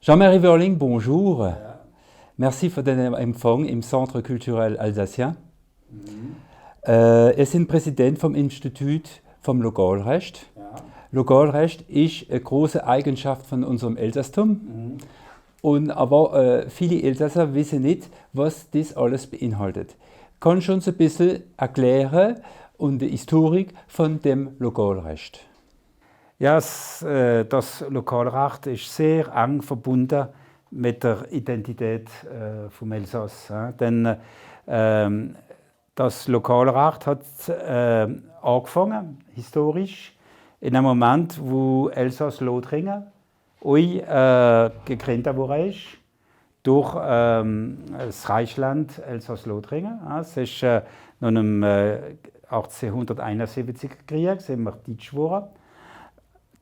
Jean-Marie Wörling, bonjour. Merci für den Empfang im Centre culturel alsacien. Sie sind Präsident vom Institut vom Lokalrecht. Lokalrecht ist eine große Eigenschaft von unserem Elsasstum. Aber viele Elsasser wissen nicht, was das alles beinhaltet. Kannst du uns ein bisschen erklären und die Historik von dem Lokalrecht? Ja, das Lokalrecht ist sehr eng verbunden mit der Identität vom Elsass. Denn das Lokalrecht hat angefangen, historisch, in einem Moment, wo Elsass-Lothringen gegründet wurde durch das Reichsland Elsass-Lothringen. Es ist noch im 1871 Krieg, sind wir deutsch geworden.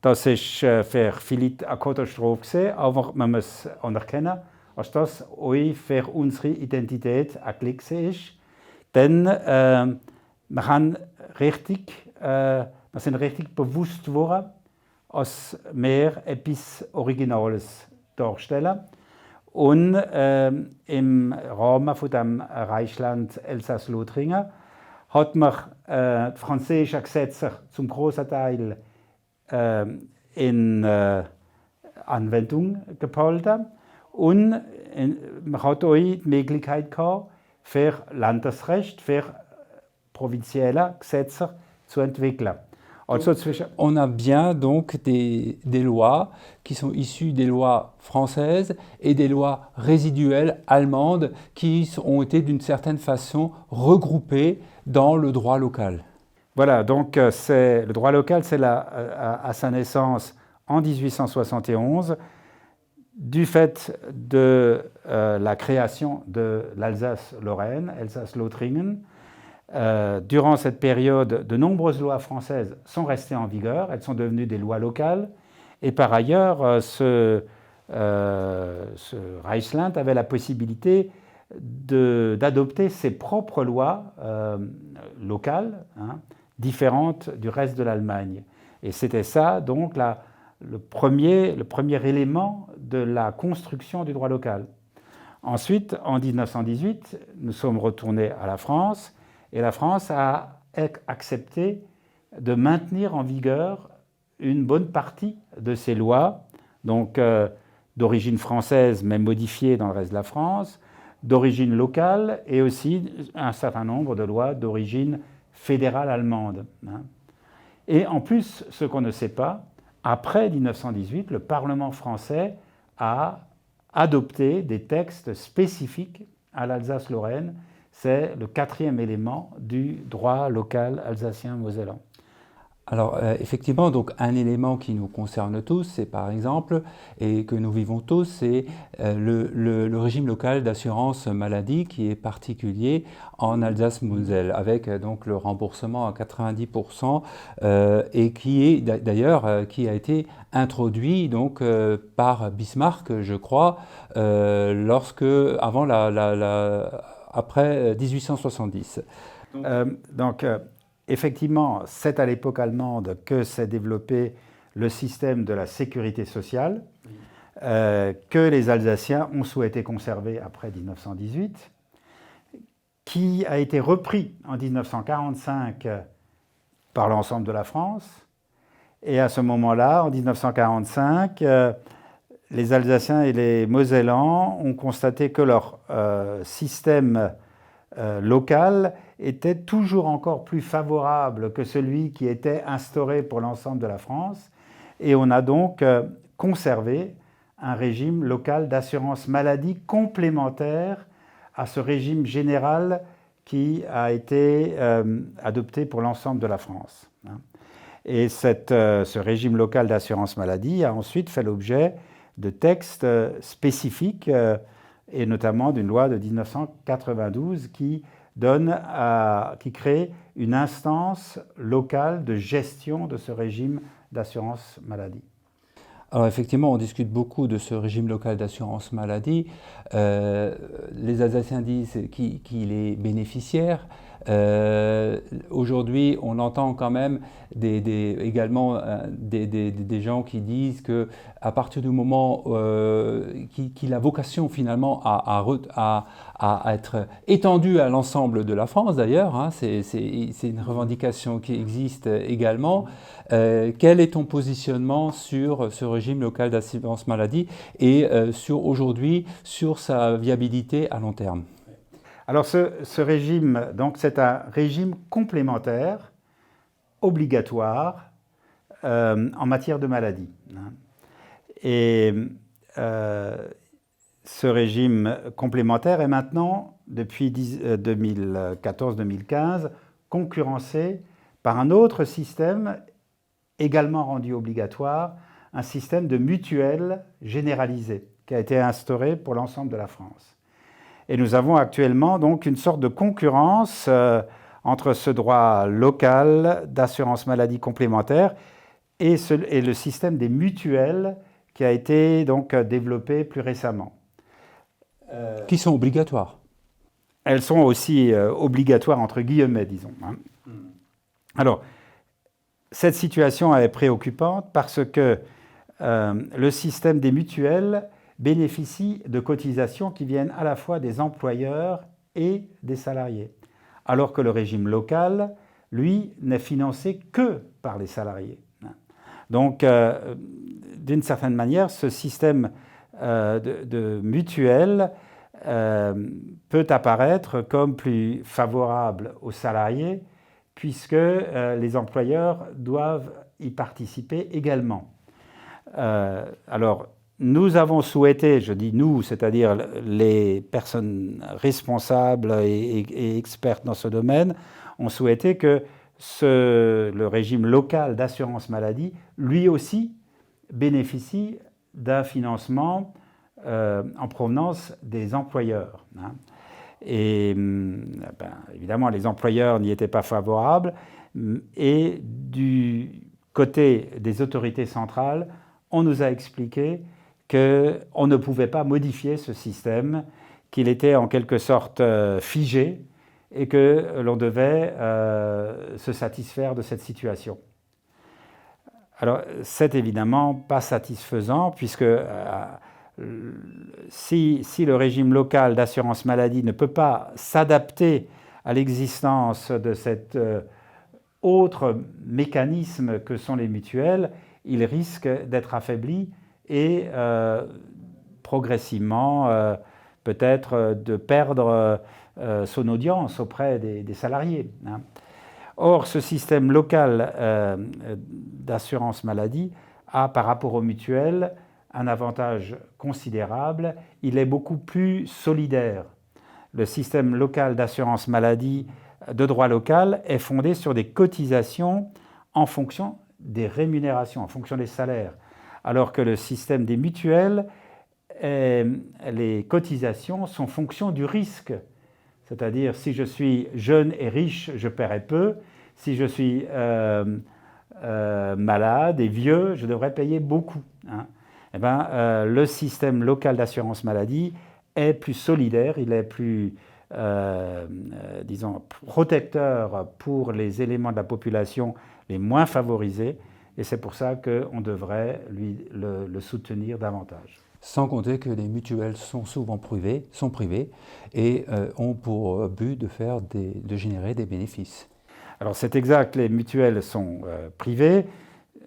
Das war für viele eine Katastrophe, aber man muss anerkennen, dass das auch für unsere Identität ein Glück ist. Denn wir sind richtig bewusst geworden, dass wir etwas Originales darstellen. Und im Rahmen von dem Reichsland Elsass-Lothringen hat man die französischen Gesetze zum großen Teil in Anwendung gehalten. Und man hat auch die Möglichkeit gehabt, für Landesrecht, für provinzielle Gesetze zu entwickeln. Also on a bien donc des lois qui sont issues des lois françaises et des lois résiduelles allemandes qui ont été d'une certaine façon regroupées dans le droit local. Voilà, donc le droit local, c'est à sa naissance en 1871, du fait de la création de l'Alsace-Lorraine, Elsass-Lothringen. Durant cette période, de nombreuses lois françaises sont restées en vigueur, elles sont devenues des lois locales. Et par ailleurs, ce Reichsland avait la possibilité d'adopter ses propres lois locales, différentes du reste de l'Allemagne. Et c'était ça, donc, le premier élément de la construction du droit local. Ensuite, en 1918, nous sommes retournés à la France, et la France a accepté de maintenir en vigueur une bonne partie de ces lois, donc d'origine française, mais modifiées dans le reste de la France, d'origine locale, et aussi un certain nombre de lois d'origine fédérale allemande. Et en plus, ce qu'on ne sait pas, après 1918, le Parlement français a adopté des textes spécifiques à l'Alsace-Lorraine. C'est le quatrième élément du droit local alsacien-mosellan. Alors effectivement, donc un élément qui nous concerne tous, c'est par exemple, et que nous vivons tous, c'est le régime local d'assurance maladie qui est particulier en Alsace-Moselle, avec donc le remboursement à 90% et qui est d'ailleurs qui a été introduit donc par Bismarck, je crois, après 1870. Effectivement, c'est à l'époque allemande que s'est développé le système de la sécurité sociale que les Alsaciens ont souhaité conserver après 1918, qui a été repris en 1945 par l'ensemble de la France. Et à ce moment-là, en 1945, les Alsaciens et les Mosellans ont constaté que leur système local était toujours encore plus favorable que celui qui était instauré pour l'ensemble de la France. Et on a donc conservé un régime local d'assurance maladie complémentaire à ce régime général qui a été adopté pour l'ensemble de la France. Et ce régime local d'assurance maladie a ensuite fait l'objet de textes spécifiques et notamment d'une loi de 1992 qui crée une instance locale de gestion de ce régime d'assurance maladie. Alors effectivement, on discute beaucoup de ce régime local d'assurance maladie. Les Alsaciens disent qu'il est bénéficiaire, Aujourd'hui, on entend quand même également des gens qui disent que à partir du moment qu'il a vocation finalement à être étendu à l'ensemble de la France d'ailleurs, hein, c'est une revendication qui existe également. Quel est ton positionnement sur ce régime local d'assurance maladie et aujourd'hui sur sa viabilité à long terme? Alors ce régime, donc c'est un régime complémentaire, obligatoire, en matière de maladie. Hein. Et ce régime complémentaire est maintenant, depuis 2014-2015, concurrencé par un autre système également rendu obligatoire, un système de mutuelle généralisée qui a été instauré pour l'ensemble de la France. Et nous avons actuellement donc une sorte de concurrence entre ce droit local d'assurance maladie complémentaire et le système des mutuelles qui a été donc développé plus récemment. Qui sont obligatoires. Elles sont aussi obligatoires entre guillemets, disons. Hein. Alors, cette situation est préoccupante parce que le système des mutuelles bénéficie de cotisations qui viennent à la fois des employeurs et des salariés, alors que le régime local, lui, n'est financé que par les salariés. Donc, d'une certaine manière, ce système de mutuelle peut apparaître comme plus favorable aux salariés, puisque les employeurs doivent y participer également. Alors, nous avons souhaité, je dis nous, c'est-à-dire les personnes responsables et expertes dans ce domaine, ont souhaité que le régime local d'assurance maladie, lui aussi, bénéficie d'un financement en provenance des employeurs. Hein. Et évidemment, les employeurs n'y étaient pas favorables. Et du côté des autorités centrales, on nous a expliqué qu'on ne pouvait pas modifier ce système, qu'il était en quelque sorte figé et que l'on devait se satisfaire de cette situation. Alors, c'est évidemment pas satisfaisant puisque si le régime local d'assurance maladie ne peut pas s'adapter à l'existence de cet autre mécanisme que sont les mutuelles, il risque d'être affaibli et progressivement peut-être de perdre son audience auprès des salariés. Hein. Or, ce système local d'assurance maladie a, par rapport aux mutuelles, un avantage considérable. Il est beaucoup plus solidaire. Le système local d'assurance maladie de droit local est fondé sur des cotisations en fonction des rémunérations, en fonction des salaires. Alors que le système des mutuelles, les cotisations sont en fonction du risque. C'est-à-dire, si je suis jeune et riche, je paierai peu. Si je suis malade et vieux, je devrais payer beaucoup. Hein. Eh bien, le système local d'assurance maladie est plus solidaire, il est plus, disons, protecteur pour les éléments de la population les moins favorisés. Et c'est pour ça qu'on devrait le soutenir davantage. Sans compter que les mutuelles sont souvent privées et ont pour but de générer des bénéfices. Alors c'est exact, les mutuelles sont privées.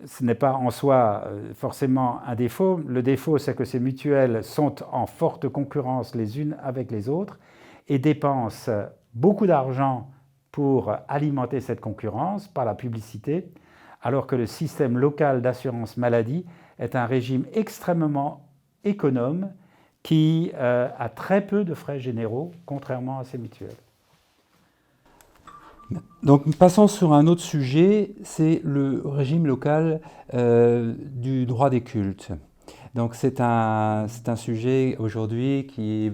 Ce n'est pas en soi forcément un défaut. Le défaut, c'est que ces mutuelles sont en forte concurrence les unes avec les autres et dépensent beaucoup d'argent pour alimenter cette concurrence par la publicité, alors que le système local d'assurance maladie est un régime extrêmement économe qui a très peu de frais généraux, contrairement à ces mutuelles. Donc passons sur un autre sujet, c'est le régime local du droit des cultes. Donc c'est un sujet aujourd'hui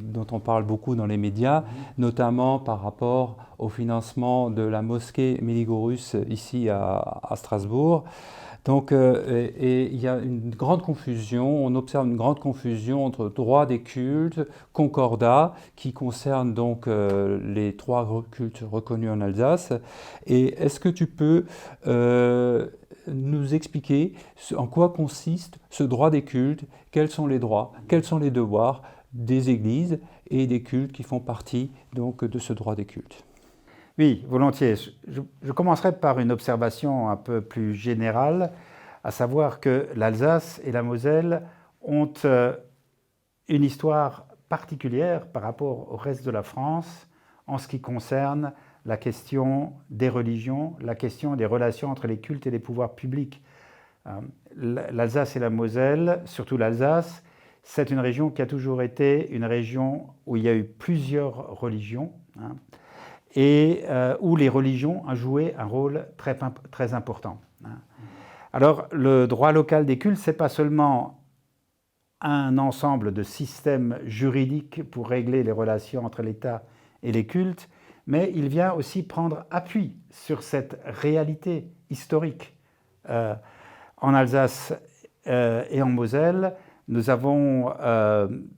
dont on parle beaucoup dans les médias, notamment par rapport au financement de la mosquée Méligorus ici à Strasbourg. Donc, et il y a une grande confusion, on observe une grande confusion entre droit des cultes, concordat, qui concerne donc les 3 cultes reconnus en Alsace. Et est-ce que tu peux nous expliquer en quoi consiste ce droit des cultes, quels sont les droits, quels sont les devoirs des églises et des cultes qui font partie donc de ce droit des cultes? Oui, volontiers. Je commencerai par une observation un peu plus générale, à savoir que l'Alsace et la Moselle ont une histoire particulière par rapport au reste de la France en ce qui concerne la question des religions, la question des relations entre les cultes et les pouvoirs publics. L'Alsace et la Moselle, surtout l'Alsace, c'est une région qui a toujours été une région où il y a eu plusieurs religions, et où les religions ont joué un rôle très important. Alors, le droit local des cultes, ce n'est pas seulement un ensemble de systèmes juridiques pour régler les relations entre l'État et les cultes, mais il vient aussi prendre appui sur cette réalité historique. En Alsace et en Moselle, nous n'avons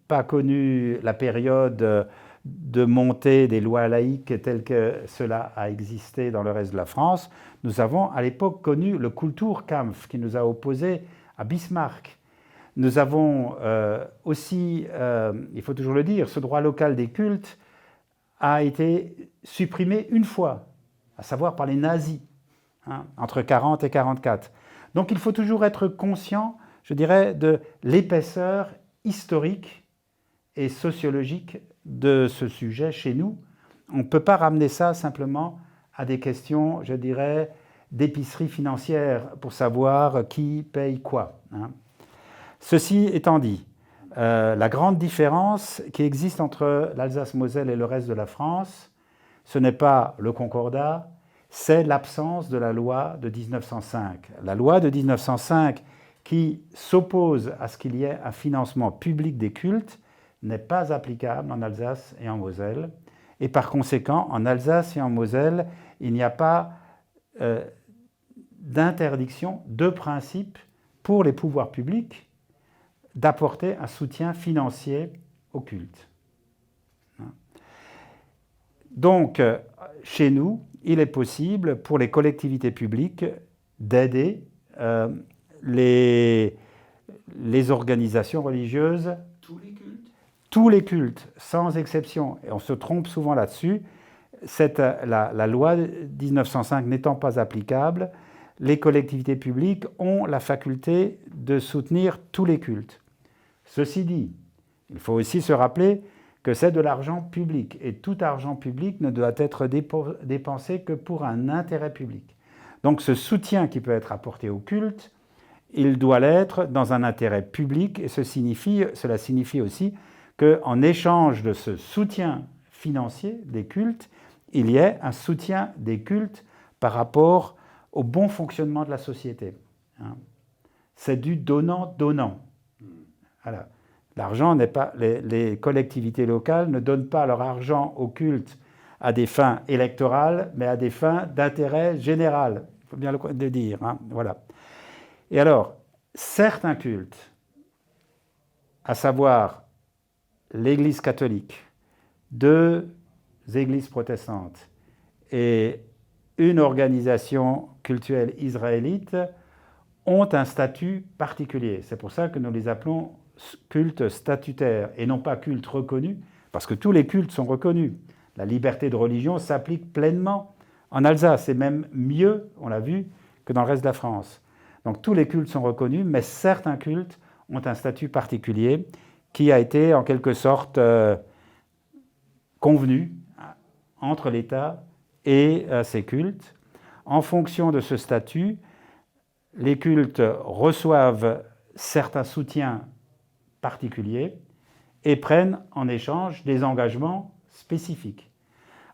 pas connu la période de montée des lois laïques telles que cela a existé dans le reste de la France. Nous avons à l'époque connu le Kulturkampf qui nous a opposés à Bismarck. Nous avons aussi, il faut toujours le dire, ce droit local des cultes a été supprimé une fois, à savoir par les nazis, entre 1940 et 1944. Donc il faut toujours être conscient, je dirais, de l'épaisseur historique et sociologique de ce sujet chez nous. On ne peut pas ramener ça simplement à des questions, je dirais, d'épicerie financière pour savoir qui paye quoi. Ceci étant dit, la grande différence qui existe entre l'Alsace-Moselle et le reste de la France, ce n'est pas le concordat, c'est l'absence de la loi de 1905. La loi de 1905 qui s'oppose à ce qu'il y ait un financement public des cultes n'est pas applicable en Alsace et en Moselle. Et par conséquent, en Alsace et en Moselle, il n'y a pas d'interdiction de principe pour les pouvoirs publics d'apporter un soutien financier au culte. Donc, chez nous, il est possible pour les collectivités publiques d'aider les organisations religieuses. Tous les cultes, sans exception, et on se trompe souvent là-dessus, la loi 1905 n'étant pas applicable, les collectivités publiques ont la faculté de soutenir tous les cultes. Ceci dit, il faut aussi se rappeler que c'est de l'argent public, et tout argent public ne doit être dépensé que pour un intérêt public. Donc ce soutien qui peut être apporté au culte, il doit l'être dans un intérêt public, et cela signifie aussi qu'en échange de ce soutien financier des cultes, il y ait un soutien des cultes par rapport au bon fonctionnement de la société. C'est du donnant-donnant. Voilà. L'argent n'est pas, les collectivités locales ne donnent pas leur argent aux cultes à des fins électorales, mais à des fins d'intérêt général. Il faut bien le dire. Voilà. Et alors, certains cultes, à savoir l'Église catholique, 2 églises protestantes et une organisation cultuelle israélite, ont un statut particulier. C'est pour ça que nous les appelons cultes statutaires et non pas cultes reconnus, parce que tous les cultes sont reconnus. La liberté de religion s'applique pleinement en Alsace, et même mieux, on l'a vu, que dans le reste de la France. Donc tous les cultes sont reconnus, mais certains cultes ont un statut particulier qui a été en quelque sorte convenu entre l'État et ces cultes. En fonction de ce statut, les cultes reçoivent certains soutiens particuliers et prennent en échange des engagements spécifiques.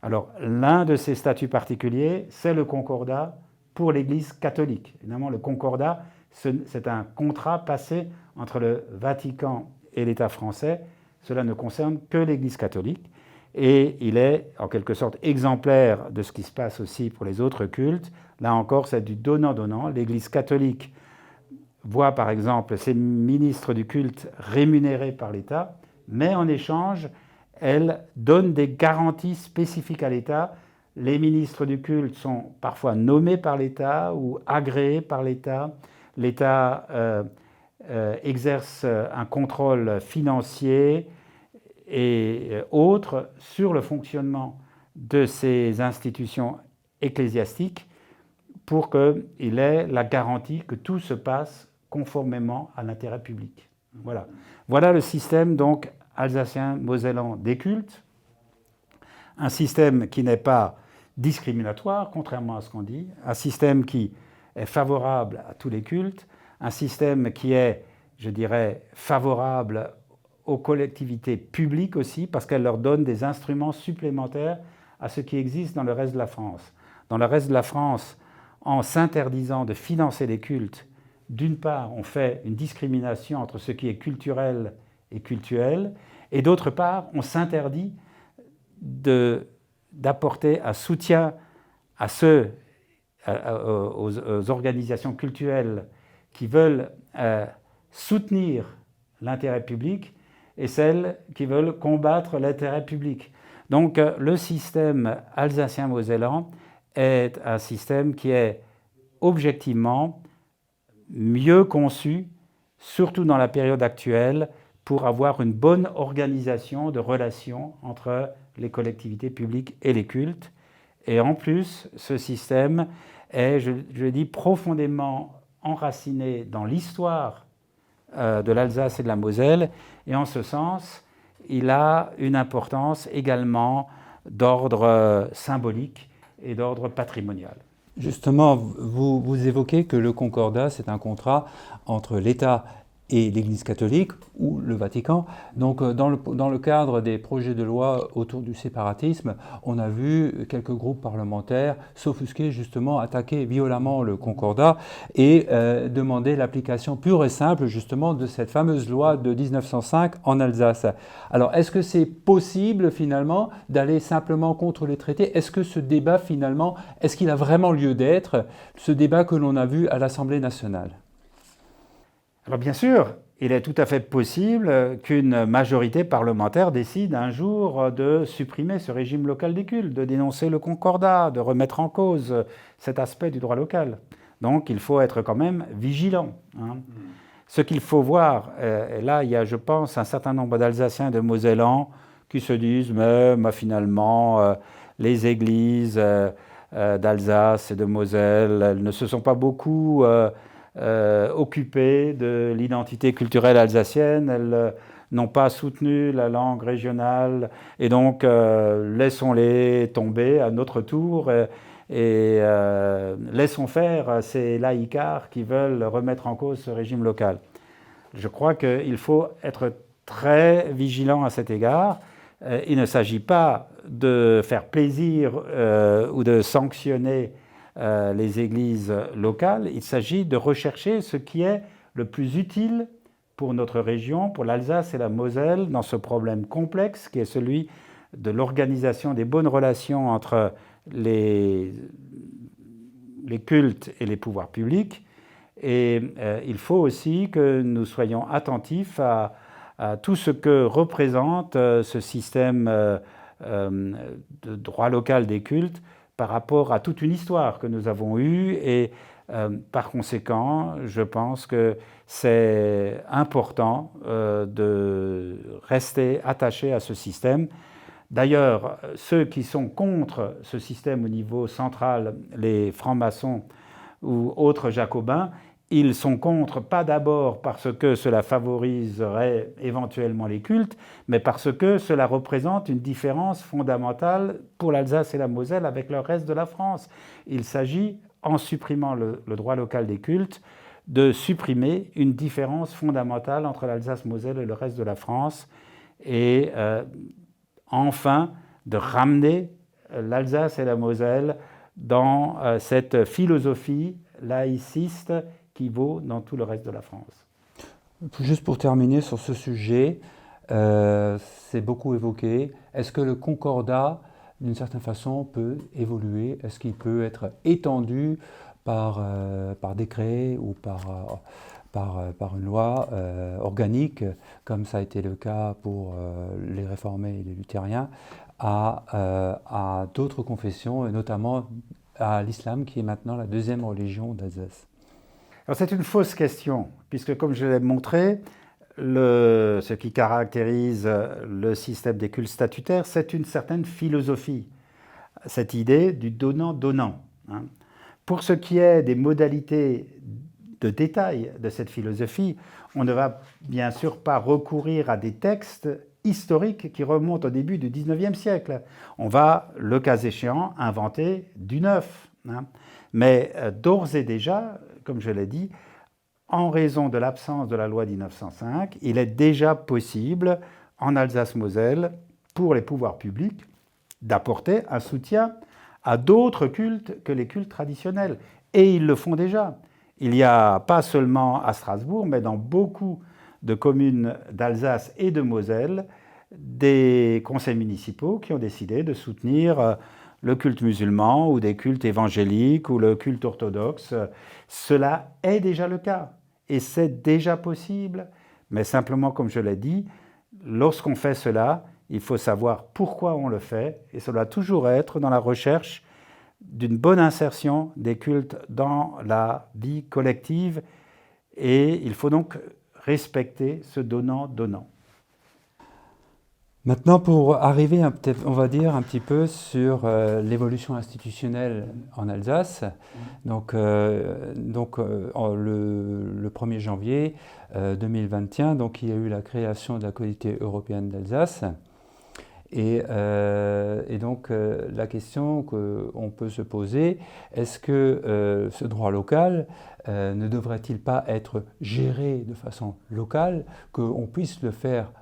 Alors, l'un de ces statuts particuliers, c'est le concordat pour l'Église catholique. Évidemment, le concordat, c'est un contrat passé entre le Vatican et l'État français. Cela ne concerne que l'Église catholique. et il est en quelque sorte exemplaire de ce qui se passe aussi pour les autres cultes. Là encore, c'est du donnant-donnant. L'Église catholique voit par exemple ses ministres du culte rémunérés par l'État, mais en échange, elle donne des garanties spécifiques à l'État. Les ministres du culte sont parfois nommés par l'État ou agréés par l'État. L'État exerce un contrôle financier et autres sur le fonctionnement de ces institutions ecclésiastiques pour qu'il ait la garantie que tout se passe conformément à l'intérêt public. Voilà le système donc alsacien-mosellan des cultes, un système qui n'est pas discriminatoire, contrairement à ce qu'on dit, un système qui est favorable à tous les cultes, un système qui est, je dirais, favorable aux collectivités publiques aussi, parce qu'elle leur donne des instruments supplémentaires à ce qui existe dans le reste de la France. Dans le reste de la France, en s'interdisant de financer les cultes, d'une part, on fait une discrimination entre ce qui est culturel et cultuel, et d'autre part, on s'interdit d'apporter un soutien aux organisations culturelles qui veulent soutenir l'intérêt public et celles qui veulent combattre l'intérêt public. Donc le système alsacien-mosellan est un système qui est objectivement mieux conçu, surtout dans la période actuelle, pour avoir une bonne organisation de relations entre les collectivités publiques et les cultes. Et en plus, ce système est, je dis, profondément enraciné dans l'histoire de l'Alsace et de la Moselle, et en ce sens, il a une importance également d'ordre symbolique et d'ordre patrimonial. Justement, vous évoquez que le Concordat, c'est un contrat entre l'État et l'Église catholique ou le Vatican. Donc dans le cadre des projets de loi autour du séparatisme, on a vu quelques groupes parlementaires s'offusquer, justement, attaquer violemment le Concordat et demander l'application pure et simple justement de cette fameuse loi de 1905 en Alsace. Alors est-ce que c'est possible finalement d'aller simplement contre les traités? Est-ce que ce débat finalement, est-ce qu'il a vraiment lieu d'être, ce débat que l'on a vu à l'Assemblée nationale? Alors bien sûr, il est tout à fait possible qu'une majorité parlementaire décide un jour de supprimer ce régime local des cultes, de dénoncer le concordat, de remettre en cause cet aspect du droit local. Donc il faut être quand même vigilant. Ce qu'il faut voir, et là il y a, je pense, un certain nombre d'Alsaciens et de Mosellans qui se disent « mais finalement, les églises d'Alsace et de Moselle, elles ne se sont pas beaucoup... occupées de l'identité culturelle alsacienne, elles n'ont pas soutenu la langue régionale, et donc laissons-les tomber à notre tour et laissons faire ces laïcards qui veulent remettre en cause ce régime local. Je crois qu'il faut être très vigilant à cet égard. Il ne s'agit pas de faire plaisir ou de sanctionner les églises locales, il s'agit de rechercher ce qui est le plus utile pour notre région, pour l'Alsace et la Moselle, dans ce problème complexe qui est celui de l'organisation des bonnes relations entre les cultes et les pouvoirs publics. Et il faut aussi que nous soyons attentifs à tout ce que représente ce système de droit local des cultes par rapport à toute une histoire que nous avons eue et par conséquent, je pense que c'est important de rester attaché à ce système. D'ailleurs, ceux qui sont contre ce système au niveau central, les francs-maçons ou autres jacobins, ils sont contre, pas d'abord parce que cela favoriserait éventuellement les cultes, mais parce que cela représente une différence fondamentale pour l'Alsace et la Moselle avec le reste de la France. Il s'agit, en supprimant le droit local des cultes, de supprimer une différence fondamentale entre l'Alsace-Moselle et le reste de la France, et enfin de ramener l'Alsace et la Moselle dans cette philosophie laïciste qui vaut dans tout le reste de la France. Juste pour terminer sur ce sujet, c'est beaucoup évoqué. Est-ce que le concordat, d'une certaine façon, peut évoluer? Est-ce qu'il peut être étendu par décret ou par une loi organique, comme ça a été le cas pour les réformés et les luthériens, à d'autres confessions, et notamment à l'islam, qui est maintenant la deuxième religion d'Alsace? Alors c'est une fausse question, puisque comme je l'ai montré, ce qui caractérise le système des cultes statutaires, c'est une certaine philosophie, cette idée du donnant-donnant. Hein. Pour ce qui est des modalités de détail de cette philosophie, on ne va bien sûr pas recourir à des textes historiques qui remontent au début du XIXe siècle. On va, le cas échéant, inventer du neuf. Hein. Mais d'ores et déjà, comme je l'ai dit, en raison de l'absence de la loi 1905, il est déjà possible, en Alsace-Moselle, pour les pouvoirs publics, d'apporter un soutien à d'autres cultes que les cultes traditionnels. Et ils le font déjà. Il y a, pas seulement à Strasbourg, mais dans beaucoup de communes d'Alsace et de Moselle, des conseils municipaux qui ont décidé de soutenir le culte musulman ou des cultes évangéliques ou le culte orthodoxe. Cela est déjà le cas et c'est déjà possible, mais simplement, comme je l'ai dit, lorsqu'on fait cela, il faut savoir pourquoi on le fait et cela doit toujours être dans la recherche d'une bonne insertion des cultes dans la vie collective et il faut donc respecter ce donnant-donnant. Maintenant, pour arriver, on va dire, un petit peu sur l'évolution institutionnelle en Alsace. Donc, le 1er janvier 2021, donc, il y a eu la création de la Collectivité européenne d'Alsace. Et donc, la question qu'on peut se poser, est-ce que ce droit local ne devrait-il pas être géré de façon locale, qu'on puisse le faire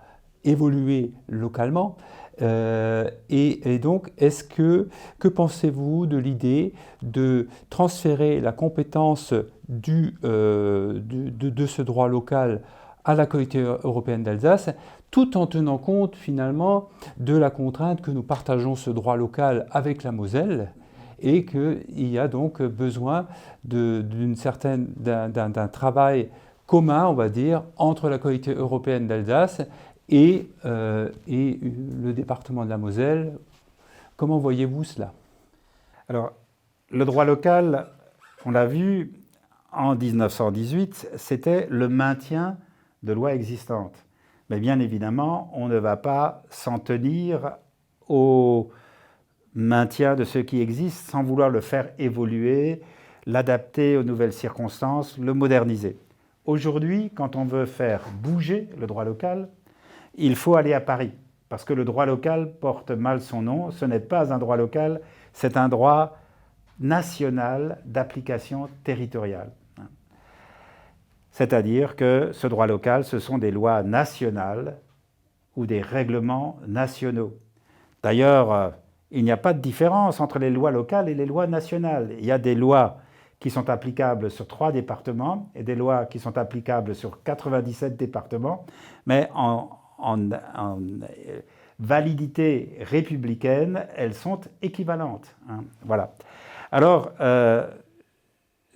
évoluer localement et donc, que pensez-vous de l'idée de transférer la compétence de ce droit local à la Collectivité européenne d'Alsace, tout en tenant compte finalement de la contrainte que nous partageons ce droit local avec la Moselle et qu'il y a donc besoin d'un travail commun, on va dire, entre la Collectivité européenne d'Alsace et le département de la Moselle. Comment voyez-vous cela? Alors, le droit local, on l'a vu, en 1918, c'était le maintien de lois existantes. Mais bien évidemment, on ne va pas s'en tenir au maintien de ce qui existe sans vouloir le faire évoluer, l'adapter aux nouvelles circonstances, le moderniser. Aujourd'hui, quand on veut faire bouger le droit local, il faut aller à Paris, parce que le droit local porte mal son nom. Ce n'est pas un droit local, c'est un droit national d'application territoriale. C'est-à-dire que ce droit local, ce sont des lois nationales ou des règlements nationaux. D'ailleurs, il n'y a pas de différence entre les lois locales et les lois nationales. Il y a des lois qui sont applicables sur 3 départements et des lois qui sont applicables sur 97 départements, mais en validité républicaine, elles sont équivalentes. Hein, voilà. Alors,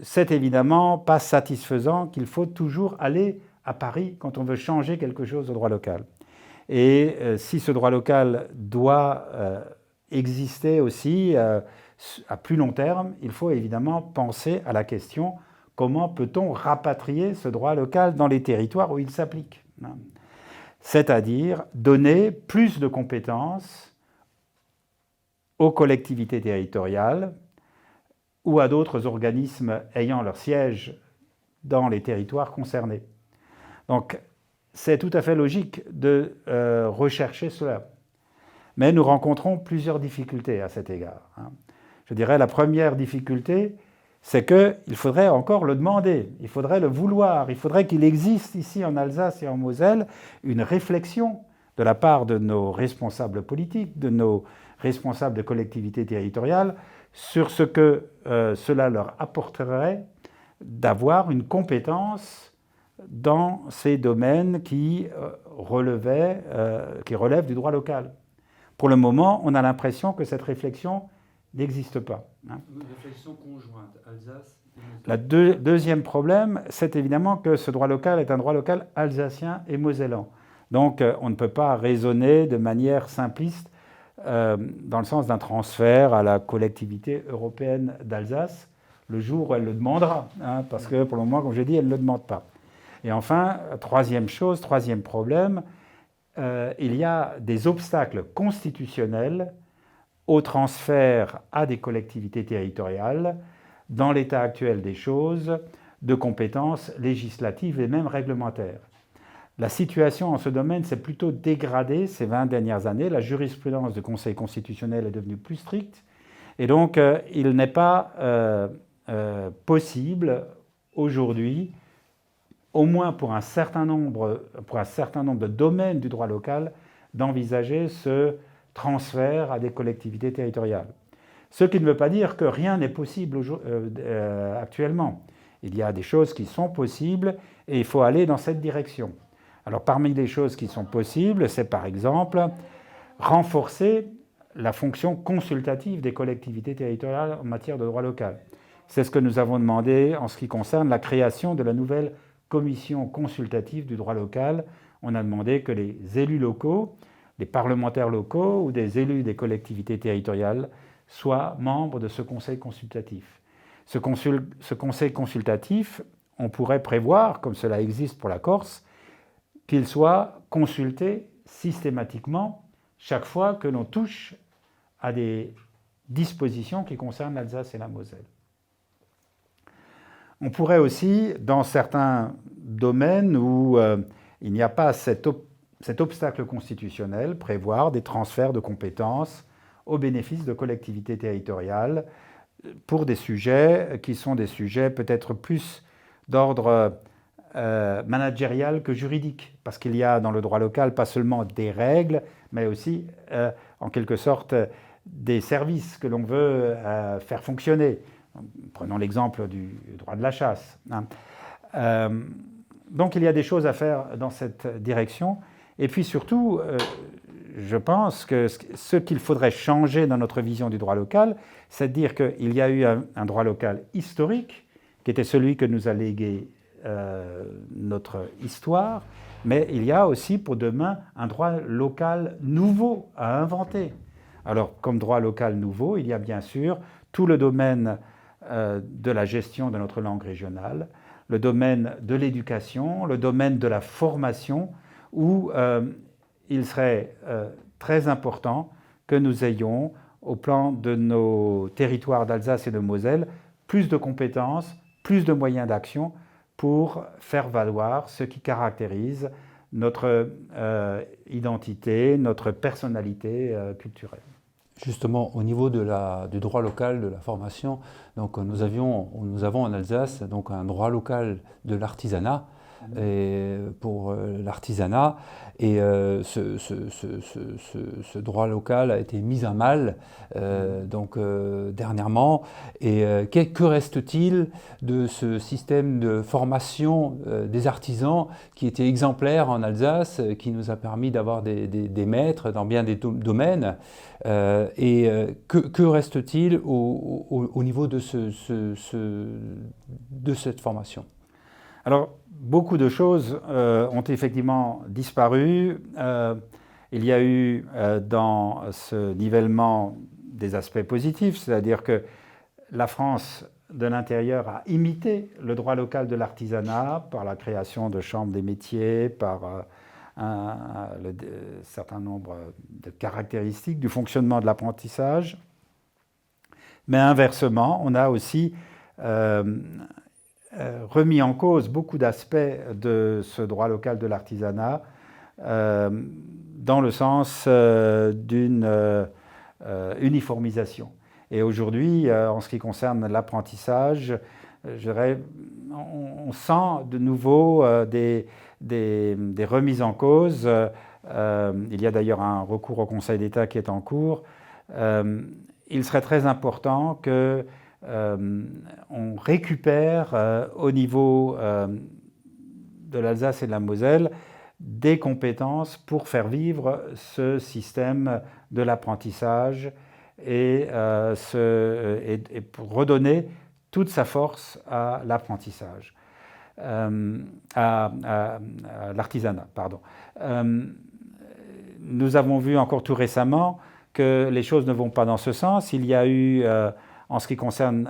c'est évidemment pas satisfaisant qu'il faut toujours aller à Paris quand on veut changer quelque chose au droit local. Et si ce droit local doit exister aussi à plus long terme, il faut évidemment penser à la question comment peut-on rapatrier ce droit local dans les territoires où il s'applique. C'est-à-dire donner plus de compétences aux collectivités territoriales ou à d'autres organismes ayant leur siège dans les territoires concernés. Donc, c'est tout à fait logique de rechercher cela. Mais nous rencontrons plusieurs difficultés à cet égard. Je dirais la première difficulté, c'est qu'il faudrait encore le demander, il faudrait le vouloir, il faudrait qu'il existe ici en Alsace et en Moselle une réflexion de la part de nos responsables politiques, de nos responsables de collectivités territoriales, sur ce que cela leur apporterait d'avoir une compétence dans ces domaines qui relèvent du droit local. Pour le moment, on a l'impression que cette réflexion n'existe pas. Une réflexion conjointe, Alsace et Moselle. Le deuxième problème, c'est évidemment que ce droit local est un droit local alsacien et mosellan. Donc on ne peut pas raisonner de manière simpliste dans le sens d'un transfert à la collectivité européenne d'Alsace le jour où elle le demandera, parce que pour le moment, comme je dis, elle ne le demande pas. Et enfin, troisième problème, il y a des obstacles constitutionnels au transfert à des collectivités territoriales, dans l'état actuel des choses, de compétences législatives et même réglementaires. La situation en ce domaine s'est plutôt dégradée ces 20 dernières années. La jurisprudence du Conseil constitutionnel est devenue plus stricte. Et donc, il n'est pas possible aujourd'hui, au moins pour un certain nombre de domaines du droit local, d'envisager ce transfert à des collectivités territoriales. Ce qui ne veut pas dire que rien n'est possible actuellement. Il y a des choses qui sont possibles et il faut aller dans cette direction. Alors parmi les choses qui sont possibles, c'est par exemple renforcer la fonction consultative des collectivités territoriales en matière de droit local. C'est ce que nous avons demandé en ce qui concerne la création de la nouvelle commission consultative du droit local. On a demandé que les élus locaux, les parlementaires locaux ou des élus des collectivités territoriales soient membres de ce conseil consultatif. Ce conseil consultatif, on pourrait prévoir, comme cela existe pour la Corse, qu'il soit consulté systématiquement chaque fois que l'on touche à des dispositions qui concernent l'Alsace et la Moselle. On pourrait aussi, dans certains domaines où il n'y a pas cet obstacle constitutionnel, prévoir des transferts de compétences au bénéfice de collectivités territoriales pour des sujets qui sont des sujets peut-être plus d'ordre managérial que juridique, parce qu'il y a dans le droit local pas seulement des règles, mais aussi en quelque sorte des services que l'on veut faire fonctionner. Prenons l'exemple du droit de la chasse. Donc il y a des choses à faire dans cette direction. Et puis surtout, je pense que ce qu'il faudrait changer dans notre vision du droit local, c'est de dire qu'il y a eu un droit local historique, qui était celui que nous a légué notre histoire, mais il y a aussi pour demain un droit local nouveau à inventer. Alors, comme droit local nouveau, il y a bien sûr tout le domaine de la gestion de notre langue régionale, le domaine de l'éducation, le domaine de la formation, où il serait très important que nous ayons, au plan de nos territoires d'Alsace et de Moselle, plus de compétences, plus de moyens d'action pour faire valoir ce qui caractérise notre identité, notre personnalité culturelle. Justement, au niveau du droit local, de la formation, donc nous avons en Alsace donc un droit local de l'artisanat, pour l'artisanat, et ce droit local a été mis à mal dernièrement. Et que reste-t-il de ce système de formation des artisans qui était exemplaire en Alsace, qui nous a permis d'avoir des maîtres dans bien des domaines, que reste-t-il au niveau de cette formation? Alors, beaucoup de choses ont effectivement disparu. Il y a eu dans ce nivellement des aspects positifs, c'est-à-dire que la France de l'intérieur a imité le droit local de l'artisanat par la création de chambres des métiers, par un certain nombre de caractéristiques du fonctionnement de l'apprentissage. Mais inversement, on a aussi remis en cause beaucoup d'aspects de ce droit local de l'artisanat dans le sens d'une uniformisation. Et aujourd'hui, en ce qui concerne l'apprentissage, on sent de nouveau des remises en cause. Il y a d'ailleurs un recours au Conseil d'État qui est en cours. Il serait très important que on récupère au niveau de l'Alsace et de la Moselle des compétences pour faire vivre ce système de l'apprentissage et pour redonner toute sa force à l'apprentissage, à l'artisanat, pardon. Nous avons vu encore tout récemment que les choses ne vont pas dans ce sens. Il y a eu, en ce qui concerne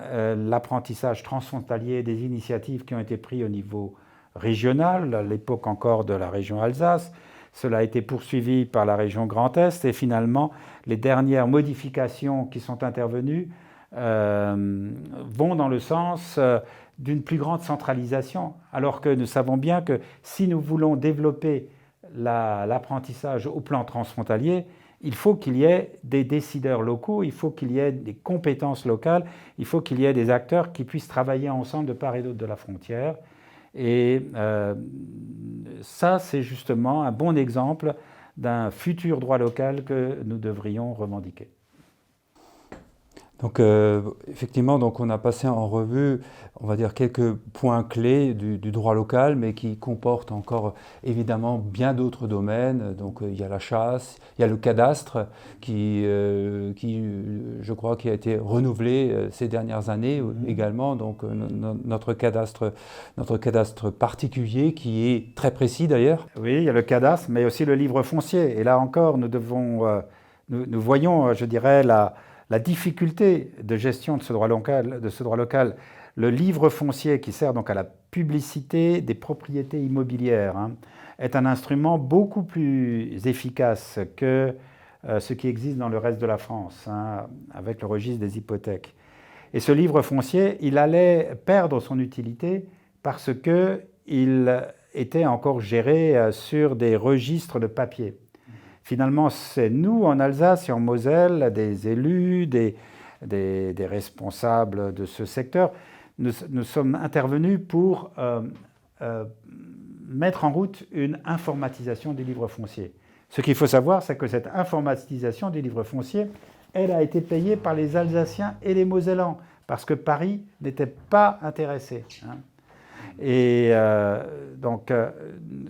l'apprentissage transfrontalier, des initiatives qui ont été prises au niveau régional, à l'époque encore de la région Alsace. Cela a été poursuivi par la région Grand Est et finalement, les dernières modifications qui sont intervenues vont dans le sens d'une plus grande centralisation, alors que nous savons bien que si nous voulons développer l'apprentissage au plan transfrontalier, il faut qu'il y ait des décideurs locaux, il faut qu'il y ait des compétences locales, il faut qu'il y ait des acteurs qui puissent travailler ensemble de part et d'autre de la frontière. Et ça, c'est justement un bon exemple d'un futur droit local que nous devrions revendiquer. Donc effectivement, donc on a passé en revue, on va dire, quelques points clés du droit local, mais qui comportent encore évidemment bien d'autres domaines. Donc il y a la chasse, il y a le cadastre qui je crois, qui a été renouvelé ces dernières années également. Donc notre cadastre particulier qui est très précis d'ailleurs. Oui, il y a le cadastre, mais aussi le livre foncier. Et là encore, nous voyons, je dirais, la difficulté de gestion de ce droit local, le livre foncier qui sert donc à la publicité des propriétés immobilières, est un instrument beaucoup plus efficace que ce qui existe dans le reste de la France, avec le registre des hypothèques. Et ce livre foncier, il allait perdre son utilité parce qu'il était encore géré sur des registres de papier. Finalement, c'est nous, en Alsace et en Moselle, des élus, des responsables de ce secteur, nous sommes intervenus pour mettre en route une informatisation du livre foncier. Ce qu'il faut savoir, c'est que cette informatisation du livre foncier, elle a été payée par les Alsaciens et les Mosellans, parce que Paris n'était pas intéressé. Et donc,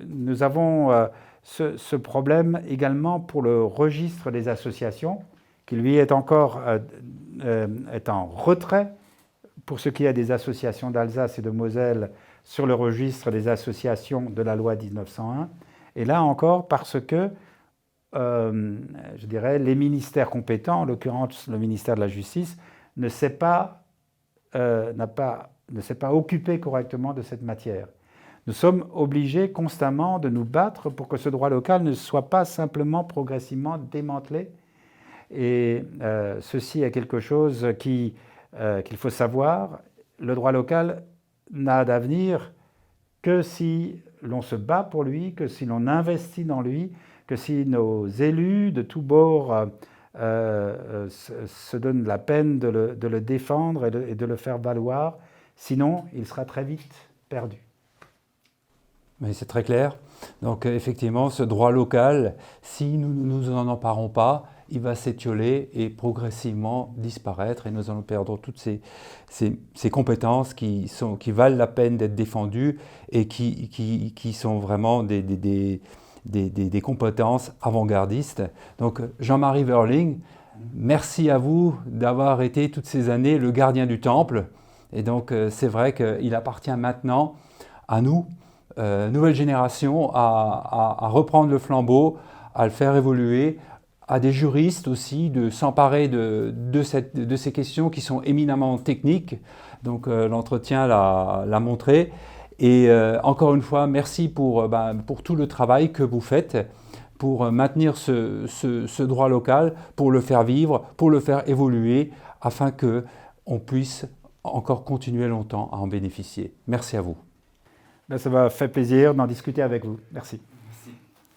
nous avons ce problème également pour le registre des associations, qui lui est encore est en retrait pour ce qui est des associations d'Alsace et de Moselle sur le registre des associations de la loi 1901. Et là encore, parce que, je dirais, les ministères compétents, en l'occurrence le ministère de la Justice, ne s'est pas occupé correctement de cette matière. Nous sommes obligés constamment de nous battre pour que ce droit local ne soit pas simplement progressivement démantelé. Et ceci est quelque chose qu'il faut savoir. Le droit local n'a d'avenir que si l'on se bat pour lui, que si l'on investit dans lui, que si nos élus de tous bords se donnent la peine de le défendre et de le faire valoir. Sinon, il sera très vite perdu. Mais c'est très clair. Donc effectivement, ce droit local, si nous n'en emparons pas, il va s'étioler et progressivement disparaître et nous allons perdre toutes ces compétences qui valent la peine d'être défendues et qui sont vraiment des compétences avant-gardistes. Donc Jean-Marie Wörling, merci à vous d'avoir été toutes ces années le gardien du temple. Et donc c'est vrai qu'il appartient maintenant à nous, nouvelle génération, à reprendre le flambeau, à le faire évoluer, à des juristes aussi de s'emparer de ces questions qui sont éminemment techniques. Donc l'entretien l'a montré. Et encore une fois, merci pour tout le travail que vous faites pour maintenir ce droit local, pour le faire vivre, pour le faire évoluer, afin qu'on puisse encore continuer longtemps à en bénéficier. Merci à vous. Ça m'a fait plaisir d'en discuter avec vous. Merci.